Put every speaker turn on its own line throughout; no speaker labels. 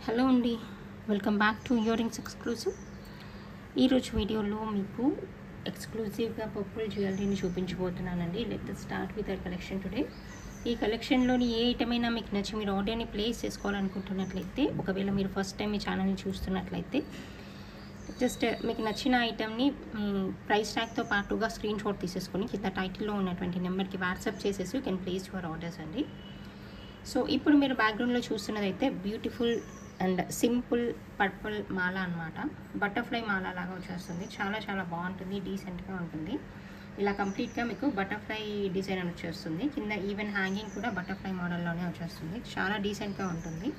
Hello అండి, welcome back to earrings exclusive. ఈరోజు వీడియోలో మీకు ఎక్స్క్లూజివ్గా పర్పుల్ జ్యువెలరీని చూపించబోతున్నానండి. Let start with our collection today. ఈ కలెక్షన్లోని ఏ ఐటమ్ అయినా మీకు నచ్చి మీరు ఆర్డర్ని ప్లేస్ చేసుకోవాలనుకుంటున్నట్లయితే, ఒకవేళ మీరు ఫస్ట్ టైం మీ ఛానల్ని చూస్తున్నట్లయితే జస్ట్ మీకు నచ్చిన ఐటమ్ని ప్రైస్ ట్యాగ్తో పాటుగా స్క్రీన్ షాట్ తీసేసుకొని కింద టైటిల్లో ఉన్నటువంటి నెంబర్కి వాట్సాప్ చేసేసి you can place your orders అండి. సో ఇప్పుడు మీరు బ్యాక్గ్రౌండ్లో చూస్తున్నదైతే బ్యూటిఫుల్ అండ్ సింపుల్ పర్పుల్ మాల అనమాట. బటర్ఫ్లై మాల లాగా వచ్చేస్తుంది. చాలా బాగుంటుంది, డీసెంట్గా ఉంటుంది. ఇలా కంప్లీట్గా మీకు బటర్ఫ్లై డిజైన్ అని వచ్చేస్తుంది. కింద ఈవెన్ హ్యాంగింగ్ కూడా బటర్ఫ్లై మోడల్లోనే వచ్చేస్తుంది. చాలా డీసెంట్గా ఉంటుంది.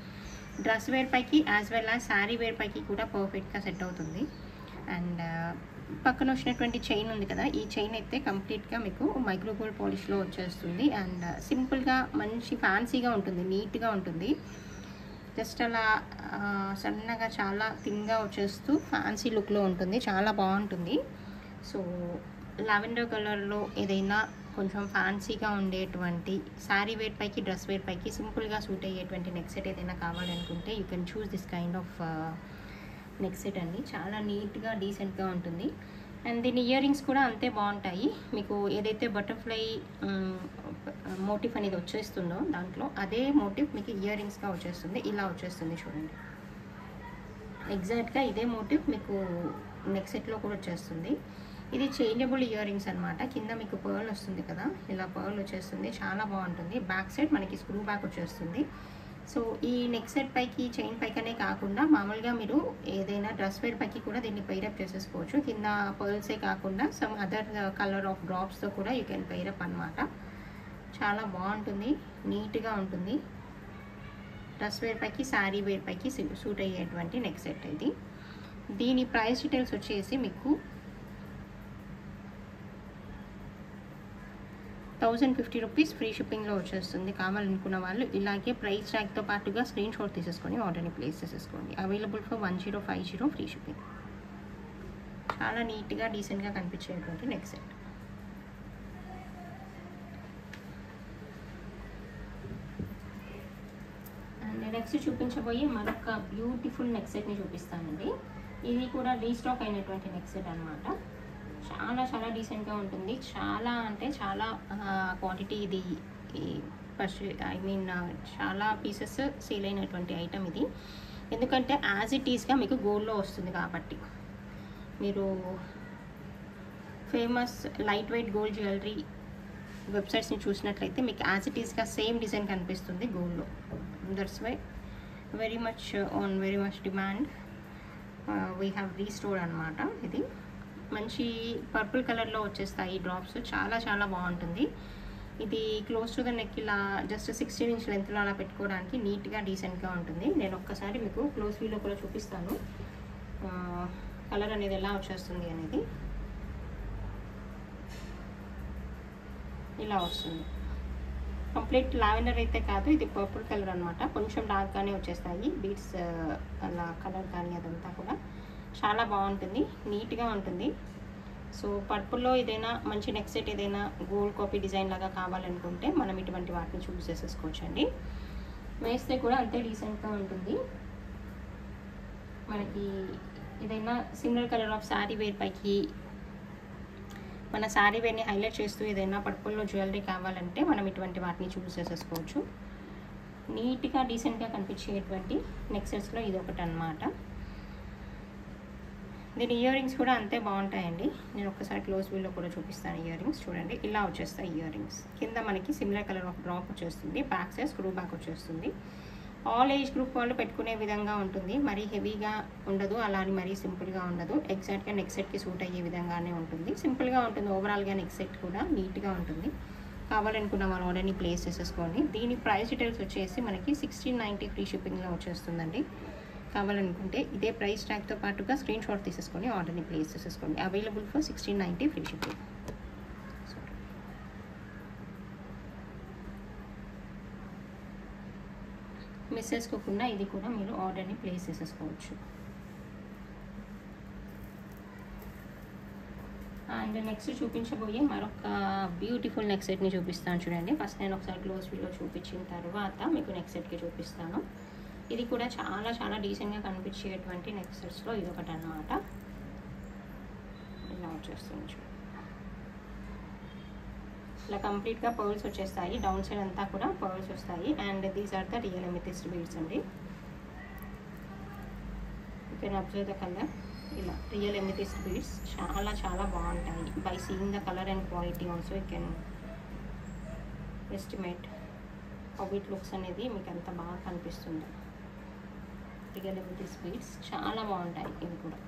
డ్రెస్ వేర్ పైకి as well as sari wear పైకి కూడా పర్ఫెక్ట్గా సెట్ అవుతుంది. అండ్ పక్కన వచ్చినటువంటి చైన్ ఉంది కదా, ఈ చైన్ అయితే కంప్లీట్గా మీకు మైక్రో గోల్డ్ పాలిష్లో వచ్చేస్తుంది. అండ్ సింపుల్గా మంచి ఫ్యాన్సీగా ఉంటుంది, నీట్గా ఉంటుంది. జస్ట్ అలా సన్నగా చాలా థిన్గా వచ్చేస్తూ ఫ్యాన్సీ లుక్లో ఉంటుంది. చాలా బాగుంటుంది. సో లావెండర్ కలర్లో ఏదైనా కొంచెం ఫ్యాన్సీగా ఉండేటువంటి శారీ వేర్ పైకి డ్రెస్ వేర్ పైకి సింపుల్గా సూట్ అయ్యేటువంటి నెక్ సెట్ ఏదైనా కావాలనుకుంటే you can choose this kind of neck set అండి. చాలా నీట్గా డీసెంట్గా ఉంటుంది. అండ్ దీని ఇయర్ రింగ్స్ కూడా అంతే బాగుంటాయి. మీకు ఏదైతే బటర్ఫ్లై మోటివ్ అనేది వచ్చేస్తుందో దాంట్లో అదే మోటివ్ మీకు ఇయర్ రింగ్స్గా వచ్చేస్తుంది. ఇలా వచ్చేస్తుంది చూడండి. ఎగ్జాక్ట్గా ఇదే మోటివ్ మీకు నెక్ సెట్లో కూడా వచ్చేస్తుంది. ఇది చేంజబుల్ ఇయర్ రింగ్స్ అనమాట. కింద మీకు పర్ల్ వస్తుంది కదా, ఇలా పర్ల్ వచ్చేస్తుంది. చాలా బాగుంటుంది. బ్యాక్ సైడ్ మనకి స్క్రూ బ్యాక్ వచ్చేస్తుంది. సో ఈ నెక్ సెట్ పైకి చైన్ పైకనే కాకుండా మామూలుగా మీరు ఏదైనా డ్రెస్ వేర్ పైకి కూడా దీన్ని పైరప్ చేసేసుకోవచ్చు. కింద పర్ల్సే కాకుండా సమ్ అదర్ కలర్ ఆఫ్ డ్రాప్స్తో కూడా యూ కెన్ పైరప్ అనమాట. చాలా బాగుంటుంది, నీట్గా ఉంటుంది. డ్రెస్ వేర్ పైకి శారీ వేర్ పైకి సూట్ అయ్యేటువంటి నెక్ సెట్ ఇది. దీని ప్రైస్ డీటెయిల్స్ వచ్చేసి మీకు 1050 రూపీస్ ఫ్రీ షిప్పింగ్లో వచ్చేస్తుంది. కావాలనుకున్న వాళ్ళు ఇలాగే ప్రైస్ ట్యాగ్తో పాటుగా స్క్రీన్ షాట్ తీసేసుకొని ఆర్డర్ని ప్లేస్ చేసేసుకోండి. Available for 1050 free shipping. చాలా నీట్గా డీసెంట్గా కనిపించేటువంటి నెక్ సెట్. అండ్ నెక్స్ట్ చూపించబోయే మరొక బ్యూటిఫుల్ నెక్ సెట్ని చూపిస్తానండి. ఇది కూడా రీస్టాక్ అయినటువంటి నెక్ సెట్ అనమాట. చాలా డీసెంట్గా ఉంటుంది. చాలా అంటే చాలా క్వాంటిటీ ఇది చాలా పీసెస్ సేల్ అయినటువంటి ఐటమ్ ఇది. ఎందుకంటే యాజ్ ఇట్ ఈస్గా మీకు గోల్డ్లో వస్తుంది కాబట్టి. మీరు famous light weight gold jewellery వెబ్సైట్స్ని చూసినట్లయితే మీకు యాజ్ ఇట్ ఈస్గా సేమ్ డిజైన్ కనిపిస్తుంది గోల్డ్లో. That's why very much demand we have restored అనమాట. ఇది మంచి పర్పుల్ కలర్లో వచ్చేస్తాయి డ్రాప్స్. చాలా బాగుంటుంది. ఇది క్లోజ్ టు ద నెక్ ఇలా జస్ట్ 16 ఇంచ్ లెంత్లో అలా పెట్టుకోవడానికి నీట్గా డీసెంట్గా ఉంటుంది. నేను ఒక్కసారి మీకు క్లోజ్ వ్యూలో కూడా చూపిస్తాను కలర్ అనేది ఎలా వచ్చేస్తుంది అనేది. ఇలా వస్తుంది. కంప్లీట్ లావెండర్ అయితే కాదు, ఇది పర్పుల్ కలర్ అనమాట. కొంచెం డార్క్గానే వచ్చేస్తాయి బీడ్స్ అలా కలర్ కానీ అదంతా కూడా చాలా బాగుంటుంది, నీట్గా ఉంటుంది. సో పర్పుల్లో ఏదైనా మంచి నెక్ సెట్ ఏదైనా గోల్డ్ కాపీ డిజైన్ లాగా కావాలనుకుంటే మనం ఇటువంటి వాటిని చూస్ చేసేసుకోవచ్చు అండి. వేస్తే కూడా అంతే డీసెంట్గా ఉంటుంది. మనకి ఏదైనా single colour of sari wear పైకి మన శారీ వేర్ని హైలైట్ చేస్తూ ఏదైనా పర్పుల్లో జ్యువెలరీ కావాలంటే మనం ఇటువంటి వాటిని చూస్ చేసేసుకోవచ్చు. నీట్గా డీసెంట్గా కనిపించేటువంటి నెక్ సెట్స్లో ఇది ఒకటి అనమాట. దీని ఇయర్ రింగ్స్ కూడా అంతే బాగుంటాయండి. నేను ఒక్కసారి క్లోజ్ వ్యూలో కూడా చూపిస్తాను. ఇయర్ రింగ్స్ చూడండి, ఇలా వచ్చేస్తాయి ఇయర్ రింగ్స్. కింద మనకి సిమిలర్ కలర్ ఆఫ్ డ్రాప్ వచ్చేస్తుంది. బ్యాక్ సైడ్ స్క్రూ బ్యాక్ వచ్చేస్తుంది. ఆల్ ఏజ్ గ్రూప్ వాళ్ళు పెట్టుకునే విధంగా ఉంటుంది. మరీ హెవీగా ఉండదు, అలా అని మరీ సింపుల్గా ఉండదు. ఎగ్జాక్ట్గా నెక్ సెట్కి సూట్ అయ్యే విధంగానే ఉంటుంది. సింపుల్గా ఉంటుంది. ఓవరాల్గా నెక్ సెట్ కూడా నీట్గా ఉంటుంది. కావాలనుకున్న వాళ్ళు ఆర్డర్ని ప్లేస్ చేసేసుకోండి. దీని ప్రైస్ డీటెయిల్స్ వచ్చేసి మనకి 1690 ఫ్రీ షిప్పింగ్లో వచ్చేస్తుందండి. కావాలనుకుంటే ఇదే ప్రైస్ ట్యాగ్తో పాటుగా స్క్రీన్ షాట్ తీసేసుకొని ఆర్డర్ని ప్లేస్ చేసేసుకోండి. Available for 1690 free shipping. Miss చేసుకోకుండా ఇది కూడా మీరు ఆర్డర్ని ప్లేస్ చేసేసుకోవచ్చు. అండ్ నెక్స్ట్ చూపించబోయే మరొక బ్యూటిఫుల్ నెక్ సెట్ని చూపిస్తాను చూడండి. ఫస్ట్ నేను ఒకసారి క్లోజ్ వ్యూలో చూపించిన తర్వాత మీకు నెక్ సెట్కి చూపిస్తాను. ఇది కూడా చాలా చాలా డీసెంట్గా కనిపించేటువంటి నెక్ సెట్స్లో ఇది ఒకటి అనమాట. ఇలా వచ్చేస్తుంది చూడండి. ఇలా కంప్లీట్గా పర్ల్స్ వచ్చేస్తాయి, డౌన్ సైడ్ అంతా కూడా పర్ల్స్ వస్తాయి. And these are the real amethyst beads అండి. You can observe the colour. ఇలా రియల్ అమెథిస్ట్ బీడ్స్ చాలా చాలా బాగుంటాయి. By seeing the colour and quality also you can estimate how it looks అనేది మీకు ఎంత బాగా కనిపిస్తుంది. రియల్ అమెథిస్ట్ బీడ్స్ చాలా బాగుంటాయి ఇవి కూడా.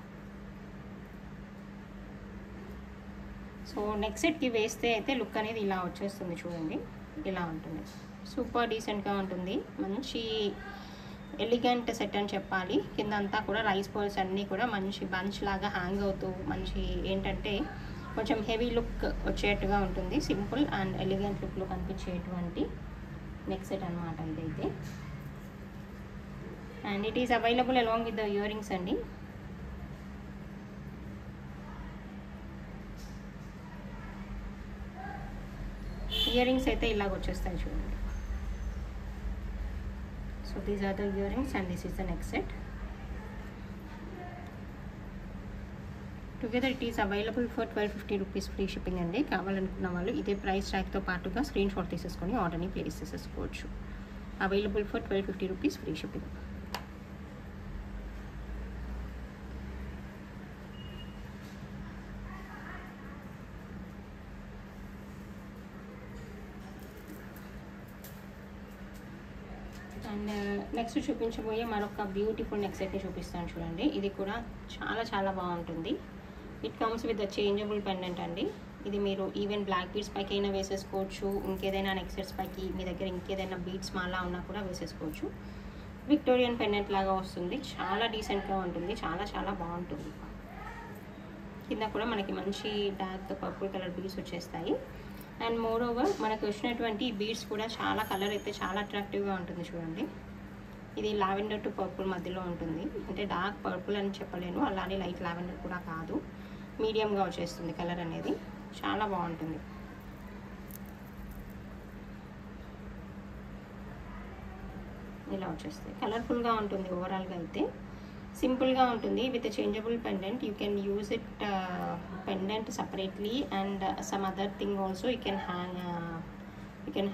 సో నెక్ సెట్కి వేస్తే అయితే లుక్ అనేది ఇలా వచ్చేస్తుంది చూడండి. ఇలా ఉంటుంది, సూపర్ డీసెంట్గా ఉంటుంది. మంచి ఎలిగెంట్ సెట్ అని చెప్పాలి. కింద అంతా కూడా రైస్ పర్ల్స్ అన్నీ కూడా మంచి బంచ్ లాగా హ్యాంగ్ అవుతూ మంచి ఏంటంటే కొంచెం హెవీ లుక్ వచ్చేట్టుగా ఉంటుంది. సింపుల్ అండ్ ఎలిగెంట్ లుక్లో కనిపించేటువంటి నెక్ సెట్ అనమాట ఇదైతే. And it is available along with the earrings అండి. ఇయర్ రింగ్స్ అయితే ఇలాగ వచ్చేస్తాయి చూడండి. So these are the earrings and this is the neck set. Together it is available for 1250 rupees free shipping అండి. కావాలనుకున్న వాళ్ళు ఇదే price ట్యాగ్తో పాటుగా స్క్రీన్ షాట్ తీసేసుకొని ఆర్డర్ని ప్లేస్ చేసేసుకోవచ్చు. Available for 1250 rupees free shipping. And next చూపించబోయే మరొక బ్యూటిఫుల్ నెక్ సెట్ని చూపిస్తాను చూడండి. ఇది కూడా చాలా చాలా బాగుంటుంది. It comes with the changeable pendant అండి. ఇది మీరు ఈవెన్ బ్లాక్ బీడ్స్ పైకి అయినా వేసేసుకోవచ్చు, ఇంకేదైనా నెక్ సెట్స్ పైకి మీ దగ్గర ఇంకేదైనా బీడ్స్ మాలా ఉన్నా కూడా వేసేసుకోవచ్చు. విక్టోరియన్ పెండెంట్ లాగా వస్తుంది, చాలా డీసెంట్గా ఉంటుంది, చాలా చాలా బాగుంటుంది. కింద కూడా మనకి మంచి డార్క్ పర్పుల్ కలర్ బీడ్స్ వచ్చేస్తాయి. అండ్ మోర్ ఓవర్ మనకు వచ్చినటువంటి బీడ్స్ కూడా చాలా కలర్ అయితే చాలా అట్రాక్టివ్గా ఉంటుంది చూడండి. ఇది లావెండర్ టు పర్పుల్ మధ్యలో ఉంటుంది, అంటే డార్క్ పర్పుల్ అని చెప్పలేను, అలానే లైట్ లావెండర్ కూడా కాదు, మీడియంగా వచ్చేస్తుంది కలర్ అనేది. చాలా బాగుంటుంది. ఇలా వచ్చేస్తాయి, కలర్ఫుల్గా ఉంటుంది. ఓవరాల్గా అయితే సింపుల్గా ఉంటుంది with changeable pendant. You can use it pendant separately and some other thing also you can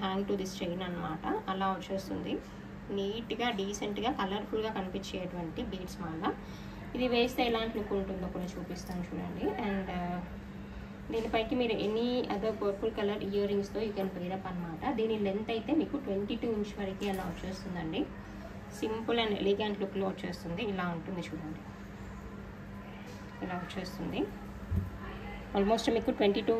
hang to this chain అనమాట. అలా వచ్చేస్తుంది నీట్గా డీసెంట్గా కలర్ఫుల్గా కనిపించేటువంటి బీడ్స్ మాల. ఇది వేస్తే ఎలాంటి లుక్ ఉంటుందో కూడా చూపిస్తాను చూడండి. అండ్ దీనిపైకి మీరు ఎనీ అదర్ పర్పుల్ కలర్ ఇయర్ రింగ్స్తో యూ కెన్ పేరప్ అనమాట. దీని లెంత్ అయితే మీకు 22 ఇంచ్ వరకు అలా వచ్చేస్తుందండి. సింపుల్ అండ్ ఎలిగెంట్ లుక్లో వచ్చేస్తుంది. ఇలా ఉంటుంది చూడండి, ఇలా వచ్చేస్తుంది. ఆల్మోస్ట్ మీకు 22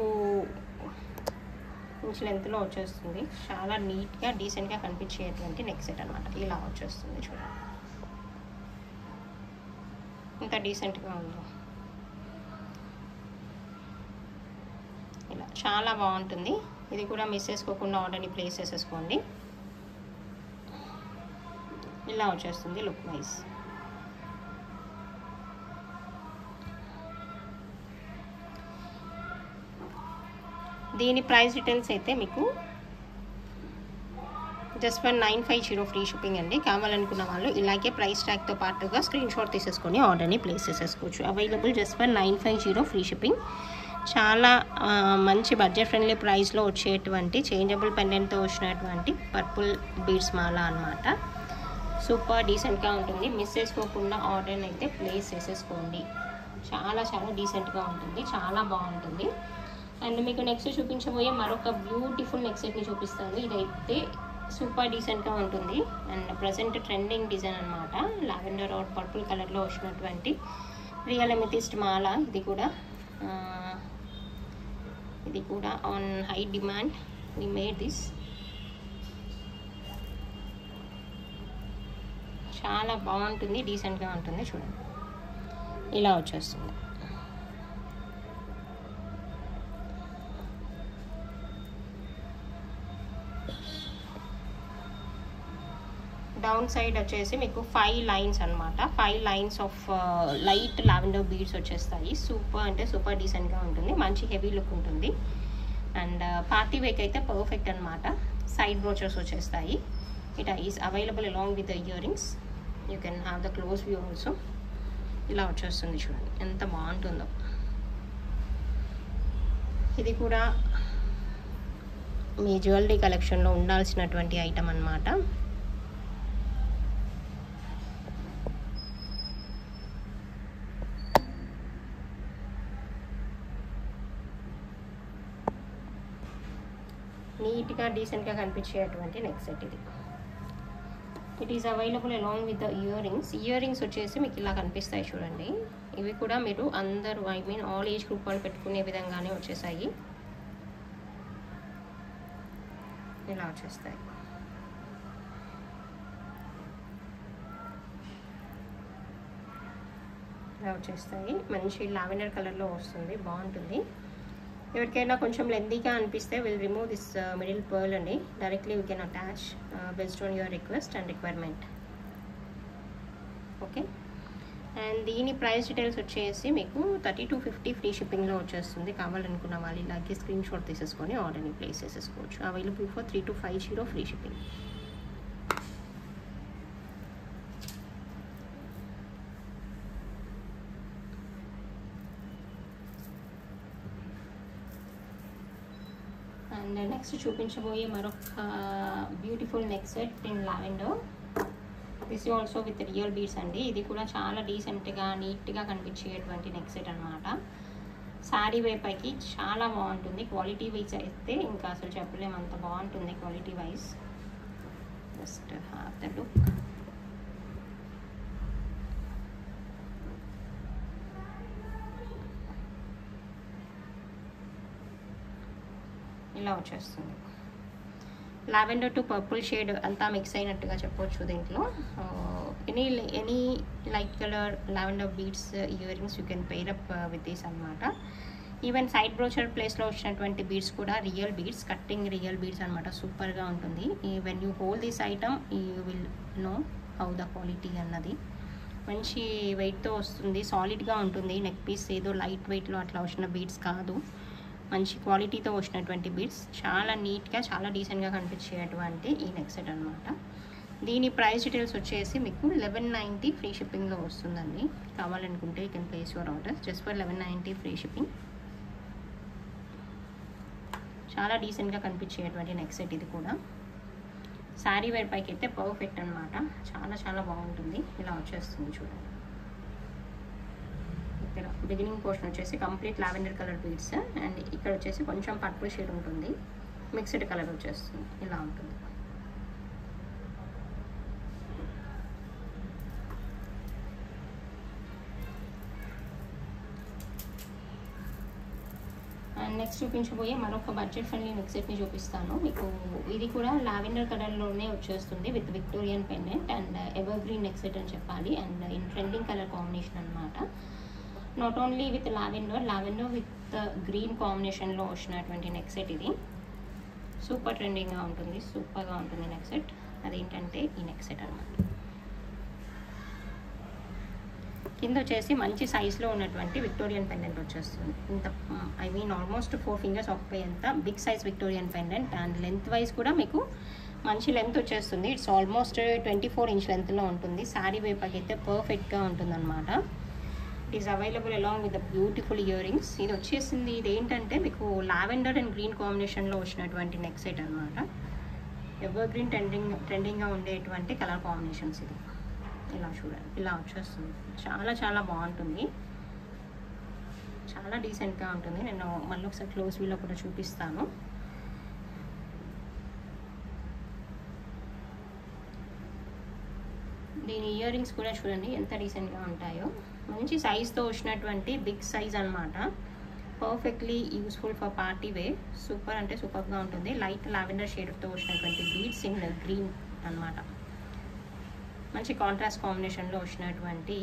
ఇంచ్ లెంత్లో వచ్చేస్తుంది. చాలా నీట్గా డీసెంట్గా కనిపించేటువంటి నెక్ సెట్ అనమాట. ఇలా వచ్చేస్తుంది చూడండి, ఇంత డీసెంట్గా ఉందో. ఇలా చాలా బాగుంటుంది. ఇది కూడా మిస్ చేసుకోకుండా ఆర్డర్ని ప్లేస్ చేసేసుకోండి. ఇలా వచ్చేస్తుంది లుక్ వైజ్. దీని ప్రైస్ డీటెయిల్స్ అయితే మీకు జస్ట్ ఫర్ 950 ఫ్రీ షిప్పింగ్ అండి. కావాలనుకున్న వాళ్ళు ఇలాగే ప్రైస్ ట్యాగ్తో పాటుగా స్క్రీన్ షాట్ తీసేసుకొని ఆర్డర్ని ప్లేస్ చేసేసుకోవచ్చు. Available just for 950 free shipping. చాలా మంచి బడ్జెట్ ఫ్రెండ్లీ ప్రైస్లో వచ్చేటువంటి చేంజబుల్ పెండెంట్తో వచ్చినటువంటి పర్పుల్ బీడ్స్ మాల అనమాట. సూపర్ డీసెంట్గా ఉంటుంది. మిస్ చేసుకోకుండా ఆర్డర్ని అయితే ప్లేస్ చేసేసుకోండి. చాలా చాలా డీసెంట్గా ఉంటుంది, చాలా బాగుంటుంది. అండ్ మీకు నెక్స్ట్ చూపించబోయే మరొక బ్యూటిఫుల్ నెక్ సెట్ని చూపిస్తాను. ఇదైతే సూపర్ డీసెంట్గా ఉంటుంది అండ్ ప్రజెంట్ ట్రెండింగ్ డిజైన్ అనమాట. లావెండర్ ఆర్ పర్పుల్ కలర్లో వచ్చినటువంటి రియల్ అమెథిస్ట్ మాల. ఇది కూడా on high demand we made this. చాలా బాగుంటుంది, డీసెంట్గా ఉంటుంది చూడండి. ఇలా వచ్చేస్తుంది. డౌన్ సైడ్ వచ్చేసి మీకు 5 లైన్స్ అనమాట. 5 lines of light lavender beads వచ్చేస్తాయి. సూపర్ అంటే సూపర్ డీసెంట్గా ఉంటుంది, మంచి హెవీ లుక్ ఉంటుంది. అండ్ పార్టీ వేక్ అయితే పర్ఫెక్ట్ అనమాట. సైడ్ బ్రోచర్స్ వచ్చేస్తాయి. It is available along with the ear rings. You can have the close view also. ఇలా వచ్చేస్తుంది చూడండి ఎంత బాగుంటుందో. ఇది కూడా మీ జ్యువెలరీ కలెక్షన్లో ఉండాల్సినటువంటి ఐటమ్ అన్నమాట. నీట్గా డీసెంట్గా కనిపించేటువంటి నెక్ సెట్ ఇది. It is available along with the ear rings. Ear rings వచ్చేసి మీకు ఇలా కనిపిస్తాయి చూడండి. ఇవి కూడా మీరు అందరూ ఆల్ ఏజ్ గ్రూప్ వాళ్ళు పెట్టుకునే విధంగానే వచ్చేసాయి. ఇలా వచ్చేస్తాయి. ఇలా వచ్చేస్తాయి. మంచి లావెండర్ కలర్లో వస్తుంది, బాగుంటుంది. ఎవరికైనా కొంచెం లెందీగా అనిపిస్తే will remove this middle pearl అండి. డైరెక్ట్లీ you can attach based on your request and requirement. Okay, and దీని ప్రైస్ డీటెయిల్స్ వచ్చేసి మీకు 30 to 50 ఫ్రీ షిప్పింగ్లో వచ్చేస్తుంది. కావాలనుకున్న వాళ్ళు ఇలాగే స్క్రీన్ షాట్ తీసేసుకొని ఆర్డర్ని ప్లేస్ చేసేసుకోవచ్చు. Available for 3 to 50 free shipping. And next చూపించబోయే మరొక beautiful neck set in lavender. This also with real beads అండి. ఇది కూడా చాలా డీసెంట్గా నీట్గా కనిపించేటువంటి నెక్ సెట్ అనమాట. శారీ వైపుకి చాలా బాగుంటుంది. క్వాలిటీ వైజ్ అయితే ఇంకా అసలు చెప్పలేము, అంత బాగుంటుంది quality wise. Just have the look. ఇలా వచ్చేస్తుంది. లావెండర్ టు పర్పుల్ షేడ్ అంతా మిక్స్ అయినట్టుగా చెప్పవచ్చు. దీంట్లో any light colour lavender beads ear rings you can pair up with these అనమాట. ఈవెన్ సైడ్ బ్రోచర్ ప్లేస్లో వచ్చినటువంటి బీడ్స్ కూడా real beads, cutting real beads అనమాట. సూపర్గా ఉంటుంది. When you hold this item you will know how the quality అన్నది. మంచి వెయిట్తో వస్తుంది, సాలిడ్గా ఉంటుంది. నెక్ పీస్ ఏదో లైట్ వెయిట్లో అట్లా వచ్చిన బీడ్స్ కాదు, మంచి క్వాలిటీతో వచ్చినటువంటి బీడ్స్. చాలా నీట్గా చాలా డీసెంట్గా కనిపించేటువంటి ఈ నెక్ సెట్ అనమాట. దీని ప్రైస్ డీటెయిల్స్ వచ్చేసి మీకు 1190 ఫ్రీ షిప్పింగ్లో వస్తుందండి. కావాలనుకుంటే you can place your order just for 1190 free shipping. చాలా డీసెంట్గా కనిపించేటువంటి నెక్ సెట్ ఇది కూడా. శారీ వేర్ పైకి అయితే పర్ఫెక్ట్ అనమాట. చాలా చాలా బాగుంటుంది. ఇలా వచ్చేస్తుంది చూడండి. ఇక్కడ బిగినింగ్ పోర్షన్ వచ్చేసి complete lavender colour beads and ఇక్కడ వచ్చేసి కొంచెం పర్పుల్ షేడ్ ఉంటుంది, మిక్స్డ్ కలర్ వచ్చేస్తుంది. ఇలా ఉంటుంది. అండ్ నెక్స్ట్ చూపించబోయే మరొక బడ్జెట్ ఫ్రెండ్లీ నెక్ సెట్ని చూపిస్తాను మీకు. ఇది కూడా లావెండర్ కలర్లోనే వచ్చేస్తుంది with Victorian pendant and evergreen neck set అని చెప్పాలి. And in trending colour combination అనమాట. Not only with lavender with green కాంబినేషన్లో వచ్చినటువంటి నెక్ సెట్ ఇది. సూపర్ ట్రెండింగ్గా ఉంటుంది, సూపర్గా ఉంటుంది నెక్ సెట్. అదేంటంటే ఈ నెక్ సెట్ అనమాట. కింద వచ్చేసి మంచి సైజ్లో ఉన్నటువంటి విక్టోరియన్ పెండెంట్ వచ్చేస్తుంది. ఇంత ఆల్మోస్ట్ 4 ఫింగర్స్ ఒక్కపోయేంత big size Victorian pendant. And lengthwise కూడా మీకు మంచి లెంత్ వచ్చేస్తుంది. ఇట్స్ ఆల్మోస్ట్ 24 ఇంచ్ లెంత్లో ఉంటుంది. శారీ వైపుకి అయితే పర్ఫెక్ట్గా ఉంటుంది అనమాట. It is available along with the beautiful ear rings. ఇది వచ్చేసింది, ఇది ఏంటంటే మీకు లావెండర్ అండ్ గ్రీన్ కాంబినేషన్లో వచ్చినటువంటి నెక్ సెట్ అనమాట. ఎవర్ గ్రీన్ ట్రెండింగ్గా ఉండేటువంటి కలర్ కాంబినేషన్స్ ఇది. ఇలా చూడండి, ఇలా వచ్చేస్తుంది. చాలా చాలా బాగుంటుంది, చాలా డీసెంట్గా ఉంటుంది. నేను మళ్ళీ ఒకసారి క్లోజ్ వ్యూలో కూడా చూపిస్తాను. దీని ఇయర్ రింగ్స్ కూడా చూడండి ఎంత డీసెంట్గా ఉంటాయో. మంచి సైజ్తో వచ్చినటువంటి బిగ్ సైజ్ అనమాట. Perfectly useful for party wear. Super అంటే సూపర్గా ఉంటుంది. లైట్ లావెండర్ షేడ్తో వచ్చినటువంటి బీడ్స్ ఇన్ గ్రీన్ అనమాట. మంచి కాంట్రాస్ట్ కాంబినేషన్లో వచ్చినటువంటి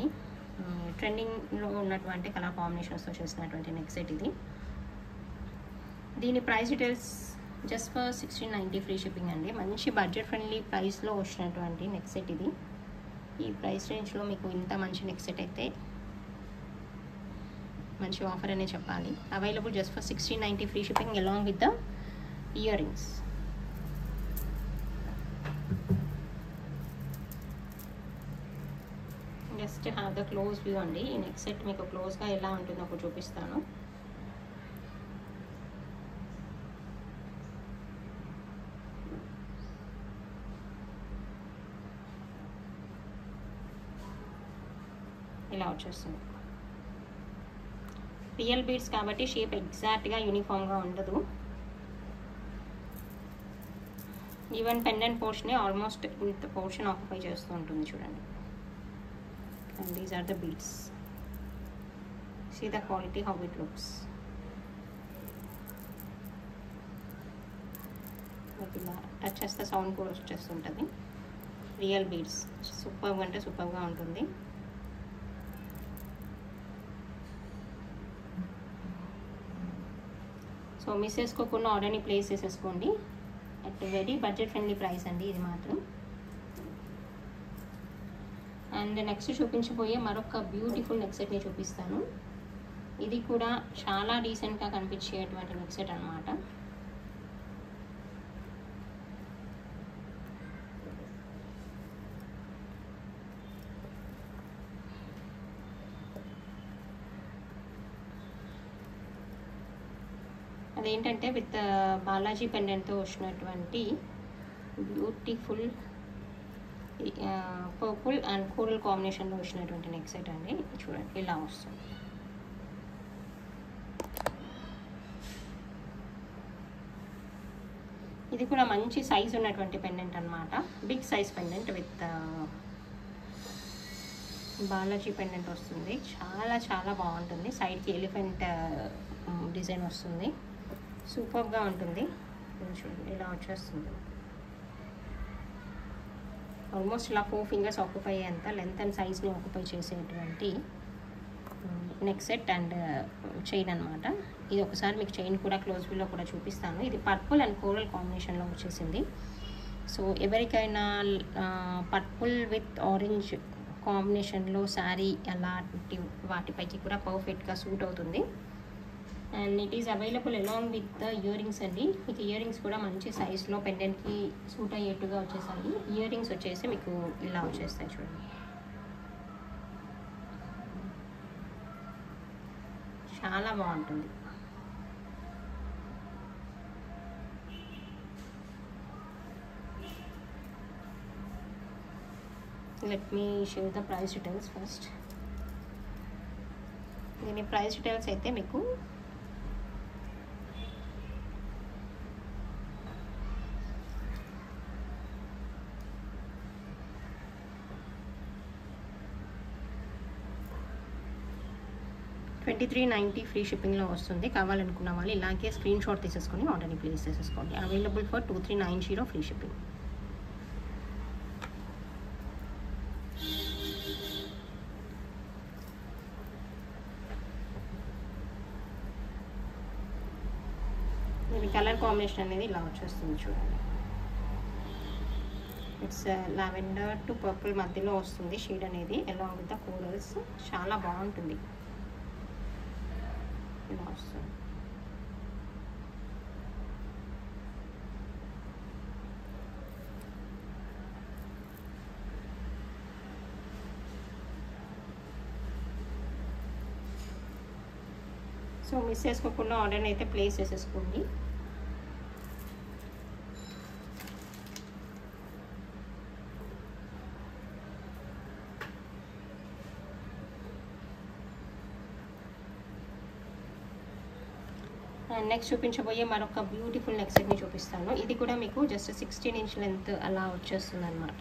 ట్రెండింగ్లో ఉన్నటువంటి కలర్ కాంబినేషన్స్తో చేసినటువంటి నెక్ సెట్ ఇది. దీని price details just for 1690 free shipping అండి. మంచి బడ్జెట్ ఫ్రెండ్లీ ప్రైస్లో వచ్చినటువంటి నెక్ సెట్ ఇది. ఈ ప్రైస్ రేంజ్లో మీకు ఇంత మంచి నెక్ సెట్ అయితే మంచి ఆఫర్ అనే చెప్పాలి. Available just for 1690 free shipping along with the ear rings. Just have the close view అండి. ఈ నెక్ సెట్ మీకు క్లోజ్గా ఎలా ఉంటుందో ఒకటి చూపిస్తాను. ఇలా వచ్చేస్తుంది. రియల్ బీడ్స్ కాబట్టి షేప్ ఎగ్జాక్ట్గా యూనిఫామ్గా ఉండదు. ఈవెన్ పెండెంట్ పోర్షనే ఆల్మోస్ట్ ఇంత పోర్షన్ ఆక్యుపై చేస్తూ ఉంటుంది చూడండి. And these are the beads. See the quality how it looks. మీకు ఇలా టచ్ చేస్తే సౌండ్ కూడా వచ్చేస్తుంటుంది. రియల్ బీడ్స్ సూపర్గా అంటే సూపర్గా ఉంటుంది. సో మిస్ చేసుకోకుండా ఆర్డర్ని ప్లేస్ చేసేసుకోండి. At very budget friendly price అండి ఇది మాత్రం. అండ్ నెక్స్ట్ చూపించబోయే మరొక బ్యూటిఫుల్ నెక్ సెట్ని చూపిస్తాను. ఇది కూడా చాలా డీసెంట్గా కనిపించేటువంటి నెక్ సెట్ అనమాట. అదేంటంటే విత్ బాలాజీ పెండెంట్తో వచ్చినటువంటి బ్యూటిఫుల్ పర్పుల్ అండ్ కోరల్ కాంబినేషన్లో వచ్చినటువంటి నెక్ సెట్ అండి. చూడండి ఇలా వస్తుంది. ఇది కూడా మంచి సైజ్ ఉన్నటువంటి పెండెంట్ అనమాట. Big size pendant with Balaji pendant వస్తుంది. చాలా చాలా బాగుంటుంది. సైడ్కి ఎలిఫెంట్ డిజైన్ వస్తుంది. సూపర్గా ఉంటుంది. చూడండి ఇలా వచ్చేస్తుంది. ఆల్మోస్ట్ ఇలా 4 ఫింగర్స్ ఆక్యుపై అయ్యేంత లెంత్ అండ్ సైజ్ని ఆక్యుపై చేసేటువంటి నెక్ సెట్ అండ్ చైన్ అనమాట. ఇది ఒకసారి మీకు చైన్ కూడా క్లోజ్ వ్యూలో కూడా చూపిస్తాను. ఇది పర్పుల్ అండ్ కోరల్ కాంబినేషన్లో వచ్చేసింది. సో ఎవరికైనా పర్పుల్ విత్ ఆరెంజ్ కాంబినేషన్లో శారీ అలాంటి వాటిపైకి కూడా పర్ఫెక్ట్గా సూట్ అవుతుంది. And it is available along with the earrings అండి. మీకు ఇయర్ రింగ్స్ కూడా మంచి సైజ్లో పెండెంట్కి సూట్ అయ్యేట్టుగా వచ్చేసాయి. ఇయర్ రింగ్స్ వచ్చేసి మీకు ఇలా వచ్చేస్తాయి చూడండి. చాలా బాగుంటుంది. Let me share the price details first. దీని ప్రైస్ డీటెయిల్స్ అయితే మీకు $23.90 ఫ్రీ షిప్పింగ్లో వస్తుంది. కావాలనుకున్న వాళ్ళు ఇలాగే స్క్రీన్ షాట్ తీసేసుకొని ఆర్డర్ని ప్లేస్ చేసేసుకోండి. Available for 2390 free shipping. ఇది కలర్ కాంబినేషన్ అనేది ఇలా వచ్చేస్తుంది చూడండి. ఇట్స్ లావెండర్ టు పర్పుల్ మధ్యలో వస్తుంది షేడ్ అనేది అలాంగ్ విత్ ద కోరల్స్. చాలా బాగుంటుంది. ఇలా వస్తుంది. సో మిస్ చేసుకోకుండా ఆర్డర్ని అయితే ప్లేస్ చేసేసుకోండి. నెక్స్ట్ చూపించబోయే మరొక బ్యూటిఫుల్ నెక్ సెట్ని చూపిస్తాను. ఇది కూడా మీకు జస్ట్ 16 ఇంచ్ లెంత్ అలా వచ్చేస్తుంది అనమాట.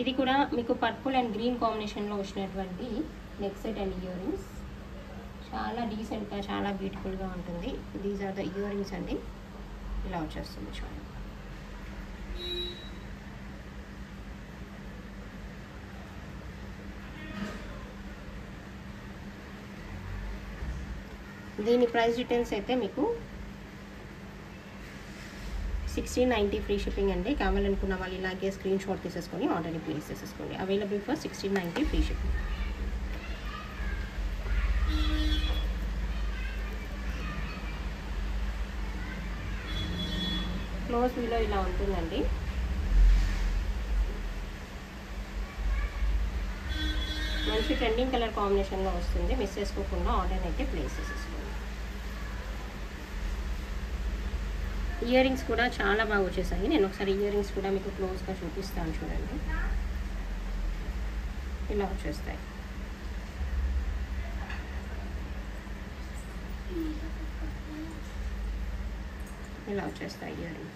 ఇది కూడా మీకు పర్పుల్ అండ్ గ్రీన్ కాంబినేషన్లో వచ్చినటువంటి neck set and earrings. చాలా డీసెంట్గా చాలా బ్యూటిఫుల్గా ఉంటుంది. These are the earrings అండి. ఇలా వచ్చేస్తుంది చూడండి. దీని ప్రైస్ డీటెయిల్స్ అయితే మీకు 1690 ఫ్రీ షిప్పింగ్ అండి. కావాలనుకున్న వాళ్ళు ఇలాగే స్క్రీన్ షాట్ తీసేసుకొని ఆర్డర్ని ప్లేస్ చేసేసుకోండి. Available for 1690 free shipping. Close వ్యూలో ఇలా ఉంటుందండి. మంచి ట్రెండింగ్ కలర్ కాంబినేషన్లో వస్తుంది. మిస్ చేసుకోకుండా ఆర్డర్ అయితే ప్లేస్ చేసేసుకోండి. ఇయర్ రింగ్స్ కూడా చాలా బాగా వచ్చేసాయి. నేను ఒకసారి ఇయర్ రింగ్స్ కూడా మీకు క్లోజ్గా చూపిస్తాను చూడండి. ఇలా వచ్చేస్తాయి. ఇలా వచ్చేస్తాయి ఇయర్ రింగ్స్.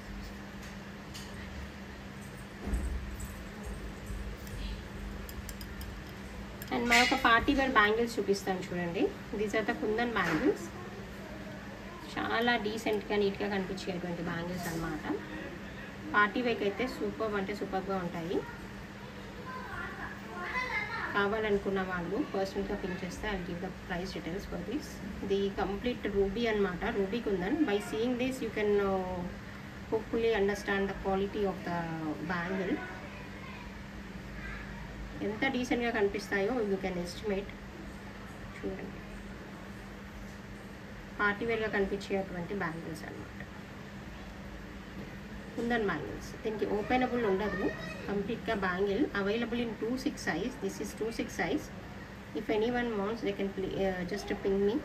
అండ్ మరొక పార్టీ వేర్ బ్యాంగిల్స్ చూపిస్తాను చూడండి. These are the kundan bangles. చాలా డీసెంట్గా నీట్గా కనిపించేటువంటి బ్యాంగిల్స్ అన్నమాట. పార్టీ వేర్కి అయితే సూపర్ అంటే సూపర్గా ఉంటాయి. కావాలనుకున్న వాళ్ళు పర్సనల్గా పిన్ చేస్తే I give the price details for this. ఇది కంప్లీట్ రూబీ అనమాట, ruby kundan. By seeing this you can hopefully understand the quality of the bangle. ఎంత డీసెంట్గా కనిపిస్తాయో యూ కెన్ ఎస్టిమేట్. చూడండి, పార్టీ వేర్గా కనిపించేటువంటి బ్యాంగిల్స్ అనమాట, కుందన్ బ్యాంగిల్స్. దీనికి ఓపెనబుల్ ఉండదు, కంప్లీట్గా bangle. Available in 2/6 size. This is 2/6 size. If any one wants they can just ping me.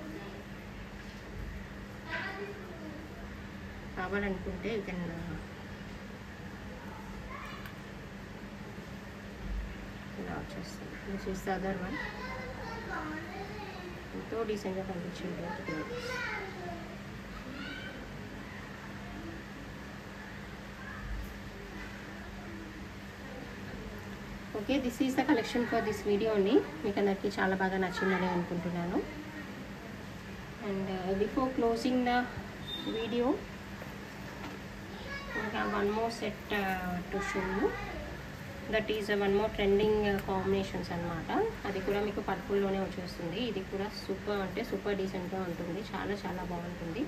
కావాలనుకుంటే you can ఇలా వచ్చేస్తుంది. This is the other one. ఎంతో డీసెంట్గా కనిపించేటువంటి. Okay, this is the collection for this video అండి. మీకు అందరికీ చాలా బాగా నచ్చిందని అనుకుంటున్నాను. And before closing the video ఇంకా one more set to show you. That is one more trending combinations అనమాట. అది కూడా మీకు పర్పుల్లోనే వచ్చేస్తుంది. ఇది కూడా సూపర్ అంటే సూపర్ డీసెంట్గా ఉంటుంది. చాలా చాలా బాగుంటుంది.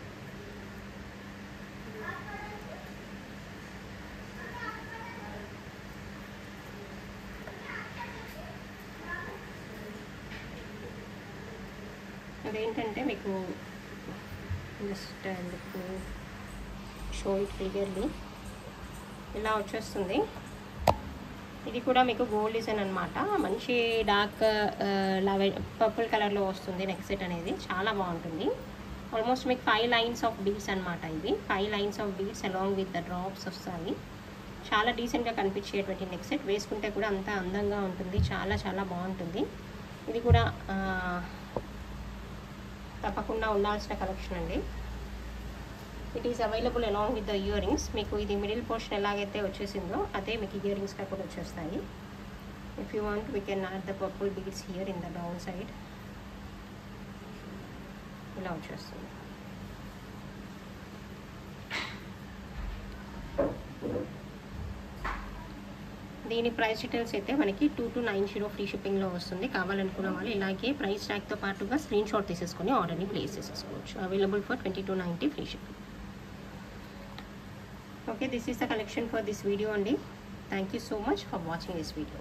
అదేంటంటే మీకు జస్ట్ మీకు షో ఇట్ క్లియర్లీ ఇలా వచ్చేస్తుంది. ఇది కూడా మీకు గోల్డ్ డిజైన్ అనమాట. మంచి డార్క్ పర్పుల్ కలర్లో వస్తుంది నెక్ సెట్ అనేది. చాలా బాగుంటుంది. ఆల్మోస్ట్ మీకు 5 lines ఆఫ్ బీడ్స్ అనమాట. ఇది 5 lines of beads along with the drops వస్తాయి. చాలా డీసెంట్గా కనిపించేటువంటి నెక్ సెట్. వేసుకుంటే కూడా అంత అందంగా ఉంటుంది. చాలా చాలా బాగుంటుంది. ఇది కూడా తప్పకుండా ఉండాల్సిన కలెక్షన్ అండి. It is available along with the ear rings. మీకు ఇది మిడిల్ పోర్షన్ ఎలాగైతే వచ్చేసిందో అదే మీకు ఇయర్ రింగ్స్గా కూడా వచ్చేస్తాయి. If you want we can add the purple beads here in the down side. ఇలా వచ్చేస్తుంది. దీని ప్రైస్ డీటెయిల్స్ అయితే మనకి 2290 ఫ్రీ షిప్పింగ్లో వస్తుంది. కావాలనుకున్న వాళ్ళు ఇలాగే ప్రైస్ ట్యాగ్తో పాటుగా స్క్రీన్ షాట్ తీసేసుకొని ఆర్డర్ని ప్లేస్ చేసేసుకోవచ్చు. Available for 2290 free shipping. Okay, this is the collection for this video అండి. Thank you so much for watching this video.